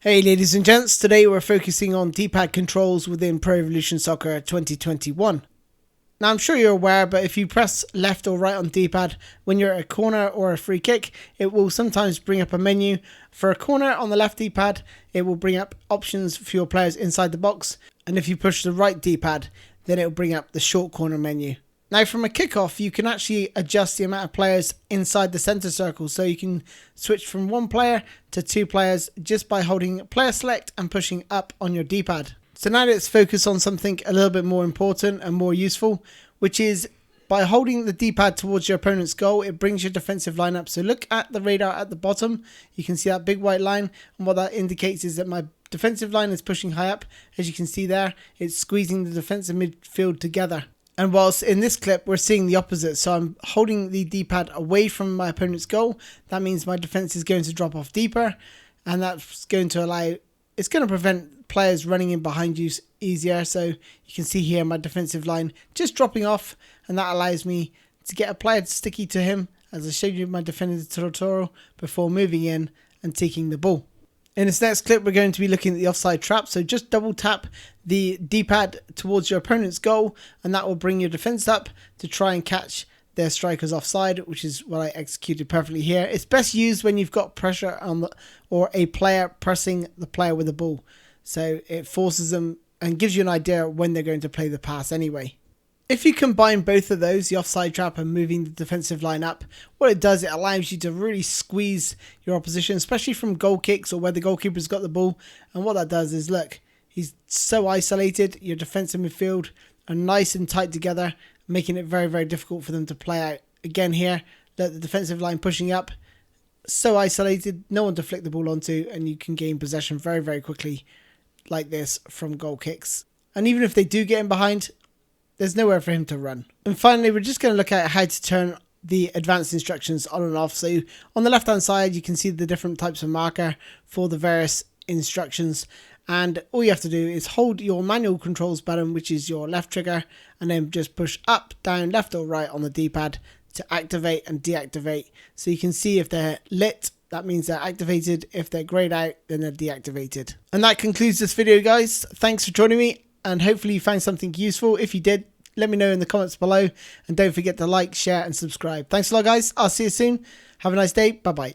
Hey ladies and gents, today we're focusing on D-pad controls within Pro Evolution Soccer 2021. Now I'm sure you're aware, but if you press left or right on D-pad when you're at a corner or a free kick, it will sometimes bring up a menu. For a corner on the left D-pad, it will bring up options for your players inside the box, and if you push the right D-pad, then it will bring up the short corner menu. Now from a kickoff, you can actually adjust the amount of players inside the center circle, so you can switch from one player to two players just by holding player select and pushing up on your D-pad. So now let's focus on something a little bit more important and more useful, which is by holding the D-pad towards your opponent's goal, it brings your defensive line up. So look at the radar at the bottom, you can see that big white line, and what that indicates is that my defensive line is pushing high up. As you can see there, it's squeezing the defensive midfield together. And whilst in this clip, we're seeing the opposite. So I'm holding the D-pad away from my opponent's goal. That means my defense is going to drop off deeper. And that's going to it's going to prevent players running in behind you easier. So you can see here my defensive line just dropping off. And that allows me to get a player sticky to him, as I showed you my defender tutorial, before moving in and taking the ball. In this next clip, we're going to be looking at the offside trap. So just double tap the D-pad towards your opponent's goal, and that will bring your defense up to try and catch their strikers offside, which is what I executed perfectly here. It's best used when you've got pressure on or a player pressing the player with the ball. So it forces them and gives you an idea when they're going to play the pass anyway. If you combine both of those, the offside trap and moving the defensive line up, what it does, it allows you to really squeeze your opposition, especially from goal kicks or where the goalkeeper's got the ball. And what that does is, look, he's so isolated, your defensive midfield are nice and tight together, making it very, very difficult for them to play out. Again here, look, the defensive line pushing up, so isolated, no one to flick the ball onto, and you can gain possession very, very quickly like this from goal kicks. And even if they do get in behind, there's nowhere for him to run. And finally, we're just going to look at how to turn the advanced instructions on and off. So on the left hand side, you can see the different types of marker for the various instructions. And all you have to do is hold your manual controls button, which is your left trigger, and then just push up, down, left or right on the D-pad to activate and deactivate. So you can see if they're lit, that means they're activated. If they're grayed out, then they're deactivated. And that concludes this video, guys. Thanks for joining me, and hopefully you found something useful. If you did, let me know in the comments below, and don't forget to like, share and subscribe. Thanks a lot, guys. I'll see you soon. Have a nice day. Bye bye.